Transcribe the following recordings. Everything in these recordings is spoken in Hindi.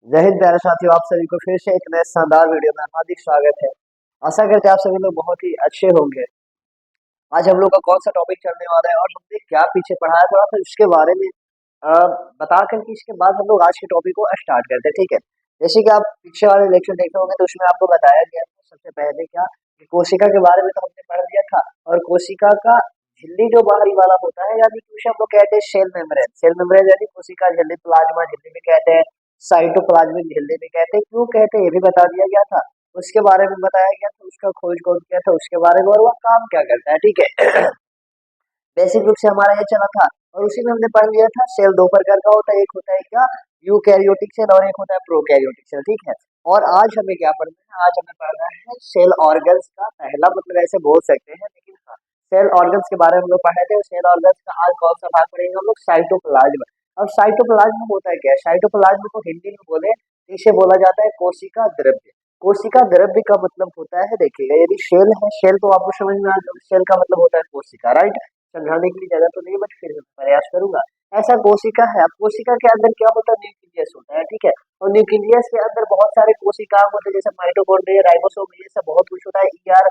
जय हिंद प्यारे साथियों, आप सभी को फिर से एक नए शानदार वीडियो में हार्दिक स्वागत है। आशा करते हैं आप सभी लोग बहुत ही अच्छे होंगे। आज हम लोग का कौन सा टॉपिक चलने वाला है और हमने क्या पीछे पढ़ा है, थोड़ा सा इसके बारे में बता करके इसके बाद हम लोग आज के टॉपिक को स्टार्ट करते हैं। ठीक है, जैसे कि आप पीछे वाले लेक्चर देखे होंगे तो उसमें आपको बताया गया था सबसे पहले क्या कि कोशिका के बारे में तो हमने पढ़ लिया था। और कोशिका का झिल्ली जो बाहरी वाला होता है, यानी कि उसे हम लोग कहते हैं सेल मेम्ब्रेन। सेल मेम्ब्रेन यानी कोशिका झिल्ली, प्लाज्मा झिल्ली भी कहते हैं, साइटोप्लाज्मिक झिल्ली भी कहते हैं। क्यों कहते हैं ये भी बता दिया गया था। उसके बारे में बताया गया था, उसका खोज कौन किया था उसके बारे में, और वह काम क्या करता है। ठीक है, बेसिक रूप से हमारा ये चला था। और उसी में हमने पढ़ लिया था सेल दो प्रकार का होता है, एक होता है क्या यूकैरियोटिक सेल और एक होता है प्रोकैरियोटिक सेल। ठीक है, और आज हमें क्या पढ़ना है, आज हमें पढ़ना है सेल ऑर्गन्स का पहला, मतलब ऐसे बोल सकते हैं, लेकिन हाँ, सेल ऑर्गन्स के बारे में हम लोग पढ़े थे। सेल ऑर्गन्स का आज कौन सा भाग पढ़ेंगे हम लोग, साइटोप्लाज्म। अब साइटोप्लाज्म होता है क्या, साइटोप्लाज्म को हिंदी में बोले तो इसे बोला जाता है कोशिका द्रव्य। कोशिका द्रव्य का मतलब होता है, देखिएगा, यदि सेल है, सेल तो आपको समझ में आ जाए, सेल का मतलब होता है कोशिका, राइट। समझाने के लिए ज्यादा तो नहीं, बट फिर भी मैं प्रयास करूंगा। ऐसा कोशिका है, अब कोशिका के अंदर क्या होता है, न्यूक्लियस होता है। ठीक है, और न्यूक्लियस के अंदर बहुत सारे कोशिका होते हैं, जैसे माइटोकॉन्ड्रिया, राइबोसोम, ये सब बहुत कुछ होता है, ईआर,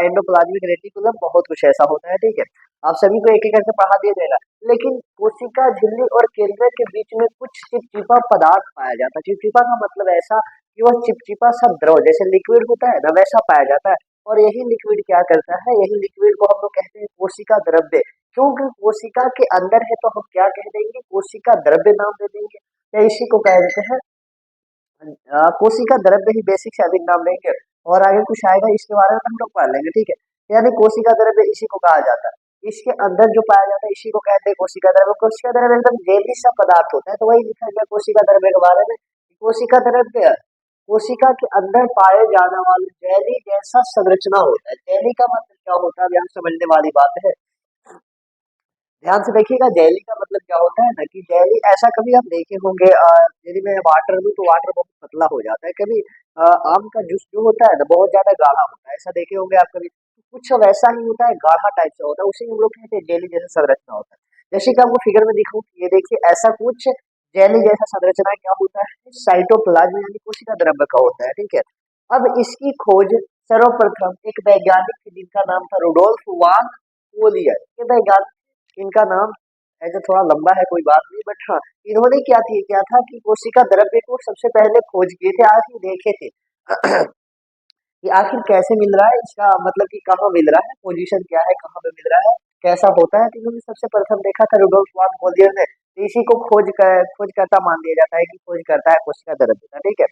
एंडोप्लाज्मिक रेटिकुलम, बहुत कुछ ऐसा होता है। ठीक है, आप सभी को एक एक करके पढ़ा दिया जाएगा। लेकिन कोशिका झिल्ली और केंद्र के बीच में कुछ चिपचिपा पदार्थ पाया जाता है। चिपचिपा का मतलब ऐसा कि वह चिपचिपा सा द्रव जैसे लिक्विड होता है ना, वैसा पाया जाता है। और यही लिक्विड क्या करता है, यही लिक्विड को हम लोग कहते हैं कोशिका द्रव्य। क्योंकि कोशिका के अंदर है तो हम क्या कह देंगे, कोशिका द्रव्य नाम दे देंगे, या इसी को कह देते हैं कोशिका द्रव्य ही बेसिक से अभी नाम लेंगे। और आगे कुछ आएगा इसके बारे में हम लोग पढ़ लेंगे। ठीक है, यानी कोशिका द्रव्य इसी को कहा जाता है। इसके अंदर जो पाया जाता है इसी को कहते हैं कोशिका द्रव्य। कोशिका द्रव्य एकदम जेली सा पदार्थ होता है, तो वही लिखा गया कोशिका द्रव्य के बारे में। कोशिका द्रव्य कोशिका के अंदर पाए जाने वाले जेली जैसा संरचना होता है। जेली का मतलब क्या होता है, यहाँ समझने वाली बात है। ध्यान से देखिएगा, जेली का मतलब क्या होता है ना, कि जेली ऐसा कभी आप देखे होंगे, यदि मैं वाटर दूं तो वाटर बहुत पतला हो जाता है। कभी आम का जूस जो होता है ना बहुत ज्यादा गाढ़ा होता है, ऐसा देखे होंगे आप कभी। कुछ वैसा ही होता है, गाढ़ा टाइप से होता है, उसी हम लोग कहते हैं जेली जैसा संरचना होता है। जैसे कि आपको फिगर में दिखाऊं, ये देखिए ऐसा कुछ जेली जैसा संरचना क्या होता है, साइटोप्लाज्म यानी कोशिका द्रव्य का होता है। ठीक है, अब इसकी खोज सर्वप्रथम एक वैज्ञानिक थे जिनका नाम था रुडोल्फ वान पोलियर। ये वैज्ञानिक, इनका नाम ऐसे थोड़ा लंबा है, कोई बात नहीं, बट हाँ, इन्होंने क्या था कि कोशिका द्रव्य को सबसे पहले खोज किए थे, आखिर देखे थे कि आखिर कैसे मिल रहा है, इसका मतलब कि कहाँ मिल रहा है, पोजीशन क्या है, कहाँ पे मिल रहा है, कैसा होता है। तो इन्होंने सबसे प्रथम देखा था रुडोल्फ वान पोलियर ने। तो इसी को खोजकर्ता मान लिया जाता है कि खोज करता है कोशिका द्रव्य का। ठीक है,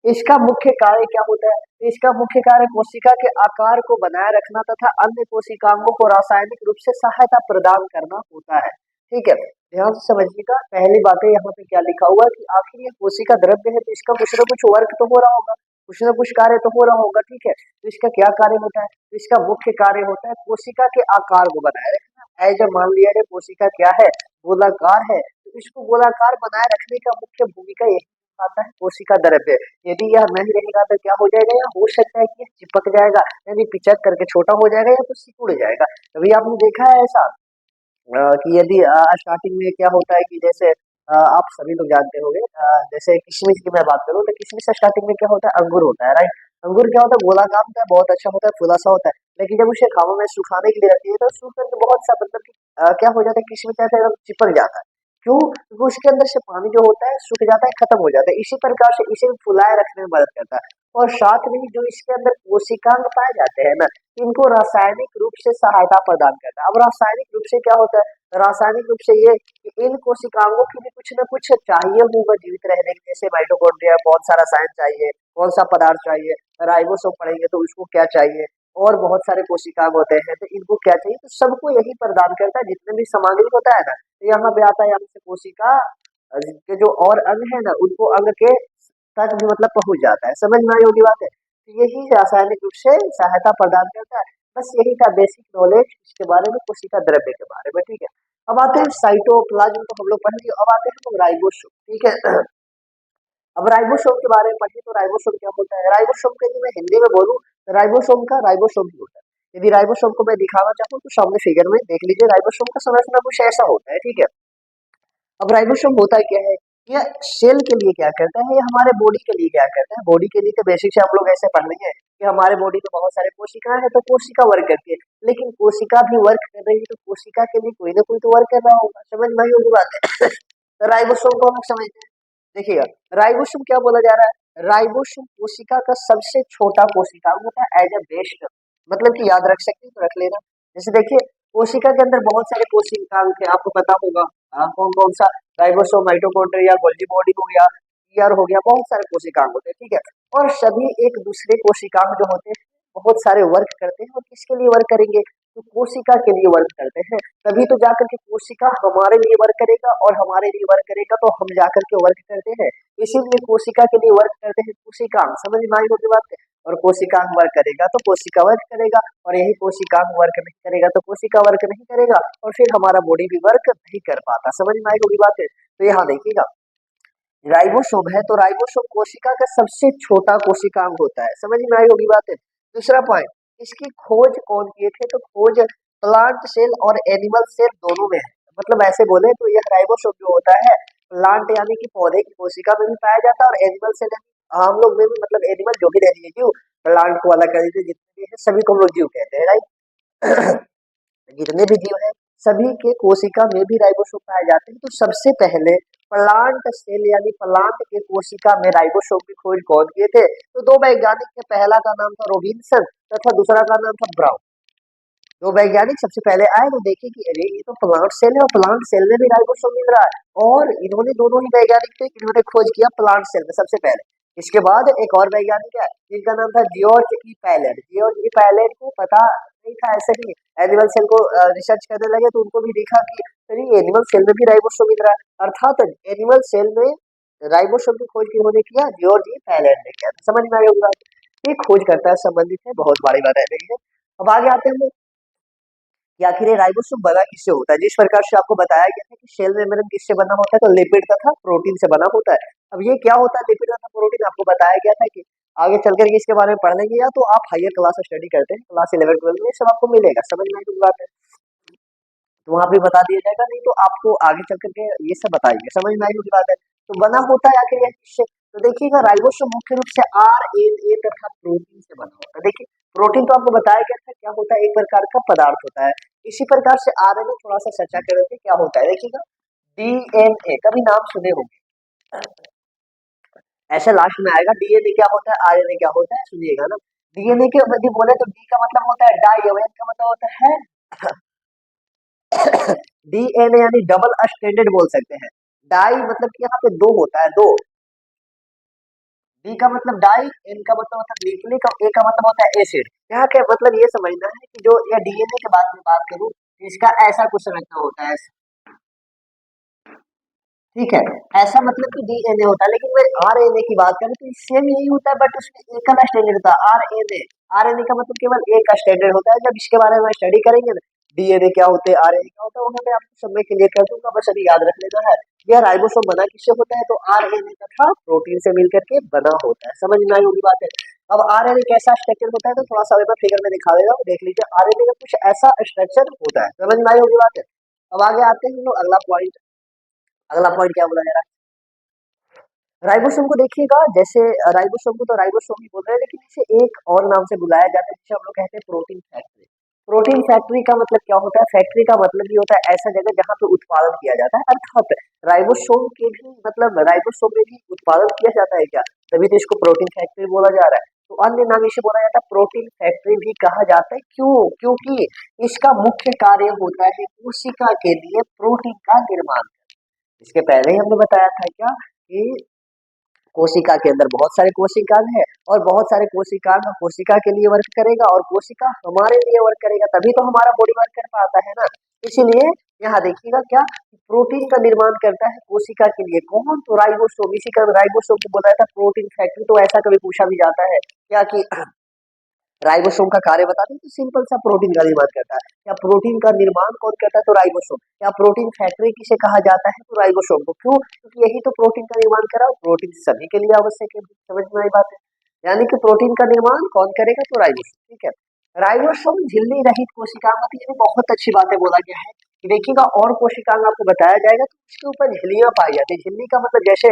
इसका मुख्य कार्य क्या होता है, इसका मुख्य कार्य कोशिका के आकार को बनाए रखना तथा अन्य कोशिकांगों को रासायनिक रूप से सहायता प्रदान करना होता है। ठीक है, ध्यान से समझिएगा, पहली बात है यहाँ पे क्या लिखा हुआ है कि आखिर ये कोशिका द्रव्य है तो इसका कुछ ना कुछ वर्क तो हो रहा होगा, कुछ ना कुछ कार्य तो हो रहा होगा। ठीक है, तो इसका क्या कार्य होता है, तो इसका मुख्य कार्य होता है कोशिका के आकार को बनाए रखना। जब मान लिया जाए कोशिका क्या है, गोलाकार है, तो इसको गोलाकार बनाए रखने का मुख्य भूमिका यही आता है कोशिका द्रव्य। यदि यह नहीं रहेगा तो क्या हो जाएगा, या हो सकता है कि यह चिपक जाएगा, यानी पिचक करके छोटा हो जाएगा, या तो सिकुड़ जाएगा। कभी आपने देखा है ऐसा कि यदि स्टार्टिंग में क्या होता है कि जैसे आप सभी लोग जानते होंगे, जैसे किशमिश की मैं बात करूँ तो किशमिश स्टार्टिंग में क्या होता है, अंगूर होता है, राइट। अंगूर क्या होता है, गोलाकार होता है, बहुत अच्छा होता है, फूला सा होता है। लेकिन जब उसे खानों में सुखाने के लिए रखती है तो सूख करके बहुत सा, मतलब कि क्या हो जाता है, किशमिश ऐसा एकदम चिपक जाता है। क्यों, क्योंकि उसके अंदर से पानी जो होता है सूख जाता है, खत्म हो जाता है। इसी प्रकार से इसे फुलाए रखने में मदद करता है। और साथ में ही जो इसके अंदर कोशिकांग पाए जाते हैं ना, इनको रासायनिक रूप से सहायता प्रदान करता है। अब रासायनिक रूप से क्या होता है, रासायनिक रूप से ये कि इन कोशिकांगों के लिए कुछ न कुछ चाहिए होगा जीवित रहने के लिए। जैसे माइटोकॉन्ड्रिया कौन सा रसायन चाहिए, कौन सा पदार्थ चाहिए, राइबोसोम पढ़ेंगे तो उसको क्या चाहिए, और बहुत सारे कोशिकांग होते हैं तो इनको क्या चाहिए, तो सबको यही प्रदान करता है, जितने भी सामग्री होता है ना। तो यहाँ पे आता है, यहाँ से कोशिका के जो और अंग है ना, उनको अंग के तक भी मतलब पहुंच जाता है। समझ में आई होगी बात है, तो यही रासायनिक रूप से सहायता प्रदान करता है। बस यही था बेसिक नॉलेज इसके बारे में, कोशिका द्रव्य के बारे में। ठीक है, अब आते हैं साइटोप्लाज्म, तो हम लोग पढ़ लिए, अब आते हैं हम राइबोसोम। ठीक है, अब राइबोसोम के बारे में पढ़िए, तो राइबोसोम क्या होता है, राइबोसोम के यदि मैं हिंदी में बोलूं तो राइबोसोम का राइबोसोम ही होता है। यदि राइबोसोम को मैं दिखाना चाहूँ तो सामने फिगर में देख लीजिए, राइबोसोम का संरचना कुछ ऐसा होता है। ठीक है, अब राइबोसोम होता क्या है, ये सेल के लिए क्या करता है, ये हमारे बॉडी के लिए क्या करता है। बॉडी के लिए तो बेसिक से हम लोग ऐसे पढ़ रहे हैं कि हमारे बॉडी में बहुत सारे कोशिकाएं हैं, तो कोशिका वर्क करती है, लेकिन कोशिका भी वर्क कर रही है तो कोशिका के लिए कोई ना कोई तो वर्क कर रहा होगा, समझ में आई होगी बात है। तो राइबोसोम को हम लोग समझते हैं। देखिएगा, राइबोसोम क्या बोला जा रहा है, राइबोसोम कोशिका का सबसे छोटा कोशिकांग होता है एज ए बेस्ट, मतलब कि याद रख सकते हैं तो रख लेना। जैसे देखिए, कोशिका के अंदर बहुत सारे कोशिकांग थे, आपको पता होगा कौन कौन सा, राइबोसोम, माइटोकॉन्ड्रिया, गोल्गी बॉडी हो गया, ईआर हो गया, बहुत सारे कोशिकांग होते हैं, ठीक है। और सभी एक दूसरे कोशिकांग जो होते हैं बहुत सारे वर्क करते हैं, और किसके लिए वर्क करेंगे, तो कोशिका के लिए वर्क करते हैं। तभी तो जाकर के कोशिका हमारे लिए वर्क करेगा, और हमारे लिए वर्क करेगा तो हम जाकर के वर्क करते हैं। इसीलिए कोशिका के लिए वर्क करते हैं कोशिकांग, समझ में आई होगी बात है। और कोशिकांग वर्क करेगा तो कोशिका वर्क करेगा, और यही कोशिकांग वर्क नहीं करेगा तो कोशिका वर्क नहीं करेगा, और फिर हमारा बॉडी भी वर्क नहीं कर पाता, समझ में आई होगी बात है। तो यहाँ देखिएगा, राइबोसोम है तो राइबोसोम कोशिका का सबसे छोटा कोशिकांग होता है, समझ में आई होगी बात है। दूसरा पॉइंट, इसकी खोज कौन किए थे, तो खोज प्लांट सेल और एनिमल सेल दोनों में है। मतलब ऐसे बोले तो यह राइबोसोम जो होता है प्लांट यानी कि पौधे की कोशिका में भी पाया जाता है, और एनिमल सेल हम लोग में भी, मतलब एनिमल जो भी रह रही है जीव, प्लांट को अलग कर दीजिए, जितने भी है सभी को हम लोग जीव कहते हैं, राइट। जितने भी जीव हैं सभी के कोशिका में भी राइबोसोम पाए जाते हैं। तो सबसे पहले प्लांट सेल यानी प्लांट के कोशिका में राइबोसोम की खोज कौन किए थे, तो दो वैज्ञानिक थे, पहला का नाम था रॉबिन्सन तथा दूसरा का नाम था ब्राउन। दो वैज्ञानिक सबसे पहले आए तो देखे कि अरे ये तो प्लांट सेल है, और प्लांट सेल में भी राइबोसोम मिल रहा है, और इन्होंने दोनों ही वैज्ञानिक थे, इन्होंने खोज किया प्लांट सेल में सबसे पहले। इसके बाद एक और वैज्ञानिक है जिनका नाम था जॉर्ज ई पैलेट। जॉर्ज ई पैलेट को पता नहीं था, ऐसे ही एनिमल सेल को रिसर्च करने लगे तो उनको भी देखा कि अरे एनिमल सेल में भी राइबोसोम मिल रहा है, अर्थात एनिमल सेल में राइबोसोम की खोज किन्होंने किया, जॉर्ज ई पैलेट ने किया। समझ में आई होगी बात। ये खोज करता है संबंधित है, बहुत बड़ी बात है। अब आगे आते हैं कि आखिर ये राइबोसोम बना किससे होता है। जिस प्रकार से आपको बताया गया था कि सेल मेम्ब्रेन किससे बना होता है, तो लिपिड तथा प्रोटीन से बना होता है। अब ये क्या होता है लिपिड तथा प्रोटीन, आपको बताया गया था कि आगे चल करके इसके बारे में पढ़ लेंगे, या तो आप हायर क्लास स्टडी करते हैं, क्लास 11-12 में सब आपको मिलेगा, समझ में आई होगी बात है। तो वहाँ पे बता दिया जाएगा, नहीं तो आपको आगे चल करके ये सब बताएंगे, समझ में आई होगी बात है। तो बना होता है आखिर यह किससे, तो देखिएगा राइबोसोम मुख्य रूप से आरएनए तथा प्रोटीन से बना होता है। देखिए, प्रोटीन तो आपको बताया गया था क्या होता है, एक प्रकार का पदार्थ होता है। इसी प्रकार से आरएनए थोड़ा सा चर्चा करेंगे क्या होता है। देखिएगा, डीएनए कभी नाम सुने होंगे, ऐसा लास्ट में आएगा। डीएनए क्या होता है, आरएनए क्या होता है, सुनिएगा ना। डीएनए के यदि बोले तो डी का मतलब होता है डाई, और एन का मतलब होता है डीएनए यानी डबल स्टैंडर्ड बोल सकते हैं। डाई मतलब कि यहाँ पे दो होता है, दो। डी का मतलब डाई, एन का मतलब होता है न्यूक्लिक, और ए का मतलब होता है एसिड। यहाँ का मतलब ये समझना है कि जो यह डीएनए के बारे में बात करूं, इसका ऐसा कुछ संरचना होता है, ठीक है। ऐसा मतलब कि डीएनए होता है, लेकिन मैं आरएनए की बात करूं तो सेम यही होता है, बट उसमें एक अलग स्टैंडर्ड होता है। आरएनए, आरएनए का मतलब केवल एक स्टैंडर्ड होता है। जब इसके बारे में स्टडी करेंगे ना, डीएनए क्या होते हैं, आरएनए क्या होता है, वहां पे आपको सब में क्लियर कर दूंगा, बस अभी याद रख लेना है। यह राइबोसोम बना किससे होता है, तो आरएनए तथा प्रोटीन से मिलकर के बना होता है, समझ में आई होगी बात है। अब आरएनए कैसा स्ट्रक्चर होता है, तो थोड़ा सा फिगर में दिखा देगा, देख लीजिए। आरएनए का कुछ ऐसा स्ट्रक्चर होता है, समझ में आई होगी बात है। अब आगे आते हैं हम लोग अगला पॉइंट। अगला पॉइंट क्या बोला जा रहा है, राइबोसोम को देखिएगा। जैसे राइबोसोम को तो राइबोसोम ही बोल रहे हैं, लेकिन इसे एक और नाम से बुलाया जाता है जिसे हम लोग कहते हैं प्रोटीन फैक्ट्री। प्रोटीन फैक्ट्री का मतलब क्या होता है, फैक्ट्री का मतलब ये होता है ऐसा जगह जहाँ पे उत्पादन किया जाता है, अर्थात राइबोसोम के भी मतलब राइबोसोम में भी उत्पादन किया जाता है क्या, तभी तो इसको प्रोटीन फैक्ट्री बोला जा रहा है। तो अन्य नाम इसे बोला जाता है प्रोटीन फैक्ट्री भी कहा जाता है, क्यों, क्योंकि इसका मुख्य कार्य होता है कोशिका के लिए प्रोटीन का निर्माण। इसके पहले ही हमने बताया था क्या कि कोशिका के अंदर बहुत सारे कोशिकांग है, और बहुत सारे कोशिकांग कोशिका के लिए वर्क करेगा, और कोशिका हमारे लिए वर्क करेगा, तभी तो हमारा बॉडी वर्क कर पाता है ना। इसीलिए यहाँ देखिएगा क्या, प्रोटीन का निर्माण करता है कोशिका के लिए कौन, तो राइबोसोम। इसी का राइबोसोम को बोला जाता है प्रोटीन फैक्ट्री। तो ऐसा कभी पूछा भी जाता है क्या कि राइबोसोम का कार्य बता दें, तो सिंपल सा प्रोटीन का निर्माण करता है। या प्रोटीन का निर्माण कौन करता है, तो राइबोसोम। या प्रोटीन फैक्ट्री किसे कहा जाता है, तो राइबोसोम को। क्यों, क्योंकि यही तो प्रोटीन का निर्माण करा, प्रोटीन सभी के लिए आवश्यक है, समझ में आई बात है। यानी कि प्रोटीन का निर्माण कौन करेगा, तो राइबोसोम, ठीक है। राइबोसोम झिल्ली रहित कोशिका, मतलब ये बहुत अच्छी बात है, बोला गया है कि देखिएगा और कोशिकांग आपको बताया जाएगा तो उसके ऊपर झिल्लियां पाई जाती है। झिल्ली का मतलब जैसे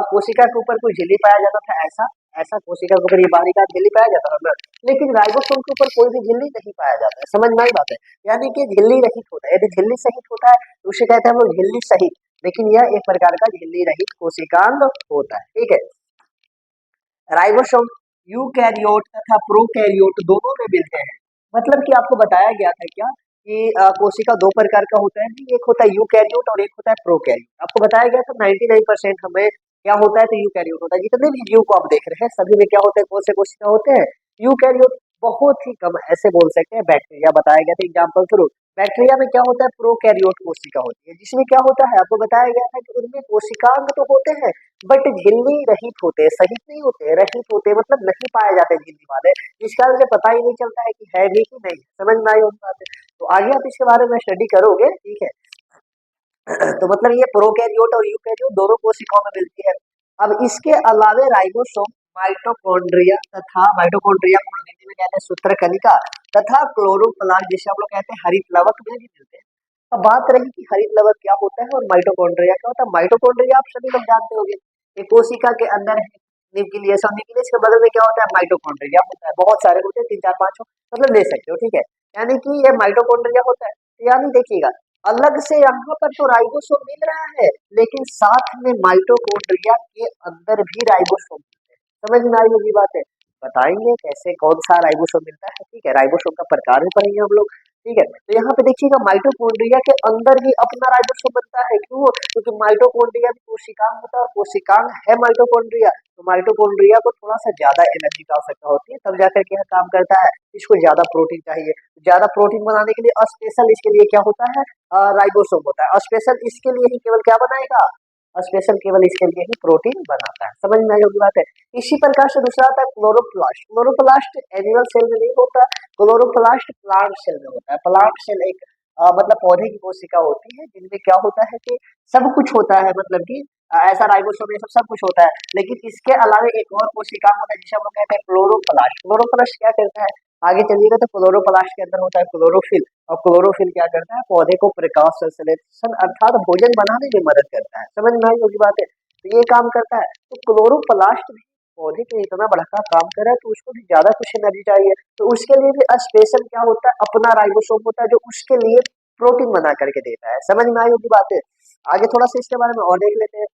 कोशिका के ऊपर कोई झिल्ली पाया जाता था, ऐसा ऐसा कोशिका के ऊपर ये बाहरी का झिल्ली पाया जाता था, लेकिन राइबोसोम के ऊपर कोई भी झिल्ली नहीं पाया जाता है। समझ में आई बात है? यानी कि झिल्ली रहित होता है। यदि झिल्ली सहित होता है तो उसे कहते हैं हम लोग झिल्ली सहित, लेकिन यह एक प्रकार का झिल्ली रहित कोशिकांग होता है। ठीक है, राइबोसोम यूकैरियोट तथा प्रोकैरियोट दोनों में मिलते हैं। मतलब कि आपको बताया गया था क्या कि कोशिका दो प्रकार का होता है, एक होता है यूकैरियोट और एक होता है प्रोकैरियोट। आपको बताया गया था 99% हमें क्या होता है, तो यूकैरियोट होता है। जितने भी जीव को आप देख रहे हैं सभी में क्या होते हैं, कौन से कोशिका होते हैं, यूकैरियोट। बहुत ही कम ऐसे बोल सकते हैं बैक्टीरिया बताया गया था एग्जाम्पल थ्रू। बैक्टीरिया में क्या होता है, प्रोकैरियोट कोशिका होती है, जिसमें क्या होता है आपको बताया गया था कि उनमें कोशिकांग तो होते हैं बट झिल्ली रहित होते हैं, सहित नहीं होते, रहित होते हैं, मतलब नहीं पाए जाते झिल्ली वाले, जिस कारण से पता ही नहीं चलता है कि है भी कि नहीं। समझ में आई होगी बात है? तो आगे आप इसके बारे में स्टडी करोगे, ठीक है। तो मतलब ये प्रोकैरियोट और यूकैरियोट दोनों कोशिकाओं में मिलती है। अब इसके अलावे राइबोसोम माइटोकॉन्ड्रिया तथा माइटोकॉन्ड्रिया को हिंदी में कहते हैं सूत्रकनिका तथा क्लोरोप्लास्ट जिसे हम लोग कहते हैं हरित लवक में भी मिलते हैं। अब बात रही कि हरित लवक क्या होता है और माइटोकॉन्ड्रिया क्या होता है। माइटोकॉन्ड्रिया आप सभी लोग जानते होंगे, एक कोशिका के अंदर है न्यूक्लियस, और न्यूक्लियस के बगल में क्या होता है, माइटोकॉन्ड्रिया होता है। बहुत सारे होते हैं, 3 4 5 मतलब ले सकते हो, ठीक है। यानी कि ये माइटोकॉन्ड्रिया होता है। यानी देखिएगा अलग से यहाँ पर तो राइबोसोम मिल रहा है, लेकिन साथ में माइटोकॉन्ड्रिया के अंदर भी राइबोसोम है। समझ में आई होगी बात है? बताएंगे कैसे कौन सा राइबोसोम मिलता है, ठीक है। राइबोसोम का प्रकार भी पढ़ेंगे हम लोग, ठीक है। तो यहाँ पे देखिएगा माइटोकॉन्ड्रिया के अंदर ही अपना राइबोसोम बनता है। क्यों? क्योंकि माइटोकॉन्ड्रिया भी कोशिकांग होता है और कोशिकांग है माइटोकॉन्ड्रिया। तो माइटोकॉन्ड्रिया को थोड़ा सा ज्यादा एनर्जी की आवश्यकता होती है, तब जाकर के यह काम करता है। इसको ज्यादा प्रोटीन चाहिए, ज्यादा प्रोटीन बनाने के लिए स्पेशल इसके लिए क्या होता है, राइबोसोम होता है। स्पेशल इसके लिए ही केवल क्या बनाएगा, स्पेशल केवल इसके लिए ही प्रोटीन बनाता है। समझ में आई होगी बात है? इसी प्रकार से दूसरा आता है क्लोरोप्लास्ट। क्लोरोप्लास्ट एनिमल सेल में नहीं होता, क्लोरोप्लास्ट प्लांट सेल में होता है। प्लांट सेल एक मतलब पौधे की कोशिका होती है जिनमें क्या होता है कि सब कुछ होता है, मतलब कि ऐसा राइबोसोम ये सब कुछ होता है। लेकिन इसके अलावा एक और कोशिका होता है जिसे हम लोग कहते हैं क्लोरोप्लास्ट। क्लोरोप्लास्ट क्या करता है, आगे चलिएगा तो क्लोरोप्लास्ट के अंदर होता है क्लोरोफिल, और क्लोरोफिल क्या करता है, पौधे को प्रकाश संश्लेषण अर्थात भोजन बनाने में मदद करता है। समझ में आई होगी बात है? तो ये काम करता है। तो क्लोरोप्लास्ट भी पौधे के इतना बड़ा काम कर रहा है, तो उसको भी ज्यादा कुछ एनर्जी चाहिए, तो उसके लिए भी स्पेशल क्या होता है, अपना राइबोसोम होता है जो उसके लिए प्रोटीन बना करके देता है। समझ में आई होगी बात है? आगे थोड़ा सा इसके बारे में और देख लेते हैं।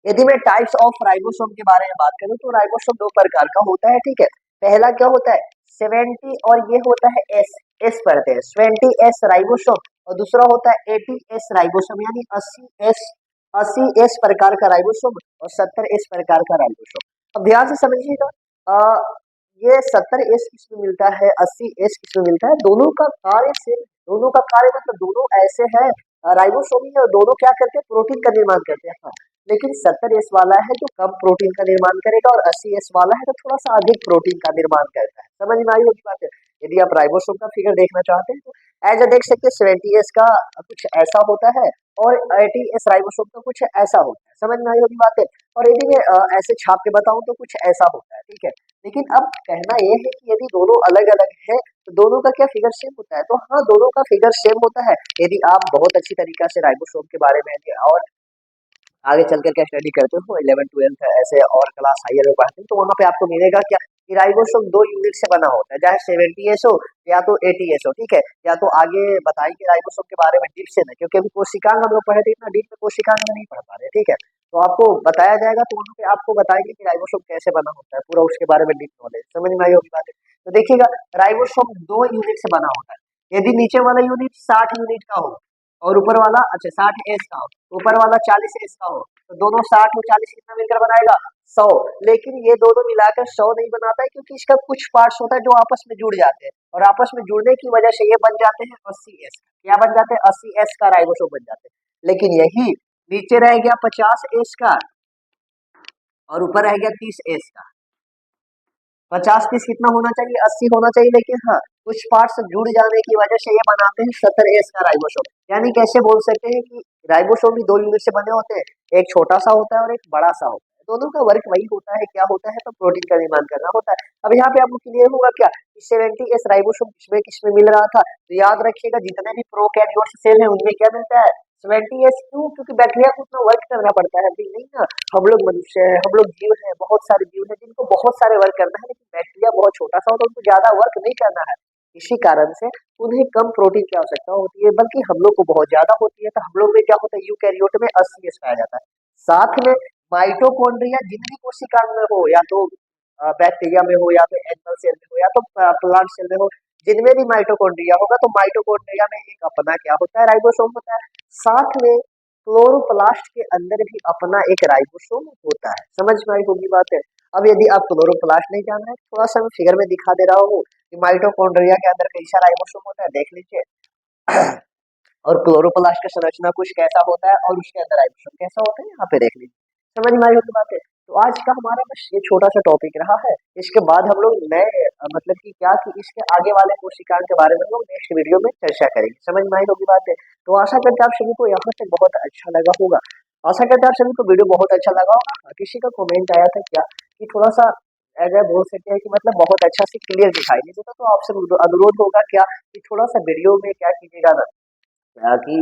यदि मैं टाइप्स ऑफ राइबोसोम के बारे में बात करूं तो राइबोसोम दो प्रकार का होता है, ठीक है। पहला क्या होता है 70, और ये होता है एस, एस पढ़ते हैं 70S राइबोसोम, और दूसरा होता है 80S राइबोसोम, यानी 80S, 80S प्रकार का राइबोसोम और 70S प्रकार का राइबोसोम। अब ध्यान से समझिएगा, ये 70S किसमें मिलता है, 80S किसमें मिलता है, दोनों का कार्य से, दोनों का कार्य मतलब दोनों ऐसे हैं राइबोसोम ही है, और दोनों क्या करते हैं, प्रोटीन का निर्माण करते हैं। हाँ, लेकिन 70S वाला है जो कम प्रोटीन का निर्माण करेगा, और 80S वाला है तो थोड़ा सा अधिक प्रोटीन का निर्माण करता है। समझ में आई होगी बात है? यदि आप राइबोसोम का फिगर देखना चाहते हैं तो एज देख सकते हैं 70S का कुछ ऐसा होता है और 80S राइबोसोम का कुछ ऐसा होता है। समझ में आई होगी बात है? और यदि मैं ऐसे छाप के बताऊं तो कुछ ऐसा होता है, ठीक है। लेकिन अब कहना यह है कि यदि दोनों अलग अलग है तो दोनों का क्या फिगर सेम होता है, तो हाँ दोनों का फिगर सेम होता है। यदि आप बहुत अच्छी तरीका से राइबोसोम के बारे में और आगे चल कर के स्टडी करते हो 11 12 ऐसे और क्लास हायर में पढ़ते हैं, तो वहाँ पे आपको मिलेगा क्या कि राइबोसोम 2 यूनिट से बना होता है, चाहे 70S हो या तो 80S हो, ठीक है। या तो आगे बताएंगे राइबोसोम के बारे में डीप से, नहीं क्योंकि अभी कोशिकांग हम लोग पढ़े थे, इतना डीप में कोशिकांग में नहीं पढ़ पा रहे, ठीक है। तो आपको बताया जाएगा तो वहाँ पे आपको बताएंगे कि राइबोसोम कैसे बना होता है, पूरा उसके बारे में डीप नॉलेज। समझ में आई होगी बात है? तो देखिएगा राइबोसोम 2 यूनिट से बना होता है। यदि नीचे वाला यूनिट 60 यूनिट का हो और ऊपर वाला अच्छा 60S का हो, ऊपर वाला 40S का हो, तो दोनों 60 और 40 कितना मिलकर बनाएगा 100। लेकिन ये दोनों मिलाकर 100 नहीं बनाता है, क्योंकि इसका कुछ पार्ट्स होता है जो आपस में जुड़ जाते हैं, और आपस में जुड़ने की वजह से ये बन जाते हैं 80S। क्या बन जाते हैं, 80S का राइबोसोम बन जाते हैं। लेकिन यही नीचे रह गया 50S का और ऊपर रह गया 30S का। 50 30 कितना होना चाहिए, 80 होना चाहिए, लेकिन हाँ कुछ पार्ट्स जुड़ जाने की वजह से ये बनाते हैं 70S का राइबोसोम। यानी कैसे बोल सकते हैं कि राइबोसोम भी 2 यूनिट से बने होते हैं, एक छोटा सा होता है और एक बड़ा सा होता है। दोनों का वर्क वही होता है, क्या होता है, तो प्रोटीन का निर्माण करना होता है। अब यहाँ पे आपको क्लियर होगा क्या कि 70s राइबोसोम किसमें किसमें मिल रहा था, तो याद रखिएगा जितने भी प्रोकैरियोट सेल है उनमें क्या मिलता है, 70s। क्यों? क्योंकि बैक्टीरिया को उतना वर्क करना पड़ता है, अभी नहीं ना, हम लोग मनुष्य है, हम लोग जीव है, बहुत सारे जीव है जिनको बहुत सारे वर्क करना है, लेकिन बैक्टीरिया बहुत छोटा सा होता है, उनको ज्यादा वर्क नहीं करना है। इसी कारण से उन्हें कम प्रोटीन की आवश्यकता होती है, बल्कि हम लोग को बहुत ज्यादा होती है। तो हम लोग में क्या होता है, यूकैरियोट में 80s पाया जाता है। साथ में माइटोकॉन्ड्रिया जिन भी कोशिका में हो, या तो बैक्टीरिया में हो, या तो एनिमल सेल में हो, या तो प्लांट सेल में हो, जिनमें भी माइटोकॉन्ड्रिया होगा, तो माइटोकॉन्ड्रिया में एक अपना क्या होता है, राइबोसोम होता है। साथ में क्लोरोप्लास्ट के अंदर भी अपना एक राइबोसोम होता है। समझ में आई होगी बात है। अब यदि आप क्लोरोप्लास्ट नहीं जान रहे, थोड़ा सा मैं फिगर में दिखा दे रहा हूँ कि माइटोकॉन्ड्रिया के अंदर कैसा राइबोसोम होता है, देख लीजिए। और क्लोरोप्लास्ट का संरचना कुछ कैसा होता है, और उसके अंदर राइबोसोम कैसा होता है, यहाँ पे देख लीजिए। समझ में आई होगी बात है। तो आज का हमारा बस ये छोटा सा टॉपिक रहा है। इसके बाद हम लोग नए मतलब कि क्या कि इसके आगे वाले कोशिकाओं के बारे में हम लोग नेक्स्ट वीडियो में चर्चा करेंगे। समझ में आई होगी बात है। तो आशा करते हैं आप सभी को यहाँ तक बहुत अच्छा लगा होगा। आशा करते हैं आप सभी को वीडियो बहुत अच्छा लगा होगा। किसी का कमेंट आया था क्या कि थोड़ा सा अगर बोल सकते हैं कि मतलब बहुत अच्छा से क्लियर दिखाई नहीं देता, तो आपसे अनुरोध होगा क्या कि थोड़ा सा वीडियो में क्या कीजिएगा ना, कि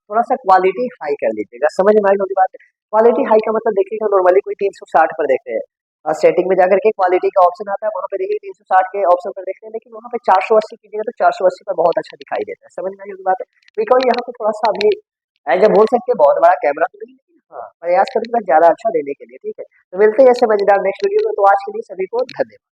थोड़ा सा क्वालिटी हाई कर लीजिएगा। समझ में आई होगी बात है। क्वालिटी हाई का मतलब देखिएगा, नॉर्मली कोई 360 पर देखते हैं, सेटिंग में जाकर के क्वालिटी का ऑप्शन आता है, वहाँ पे देखिए 360 के ऑप्शन पर देखते हैं, लेकिन वहाँ पे 480 कीजिएगा तो 480 पर बहुत अच्छा दिखाई देता है। समझ में आई होगी बात है। बिकॉज यहाँ पे थोड़ा सा अभी एज बोल सकते हैं बहुत बड़ा कैमरा तो नहीं, लेकिन हाँ प्रयास करूंगा ज्यादा अच्छा देने के लिए। ठीक है, तो मिलते हैं ऐसे मजेदार नेक्स्ट वीडियो में। तो आज के लिए सभी को धन्यवाद।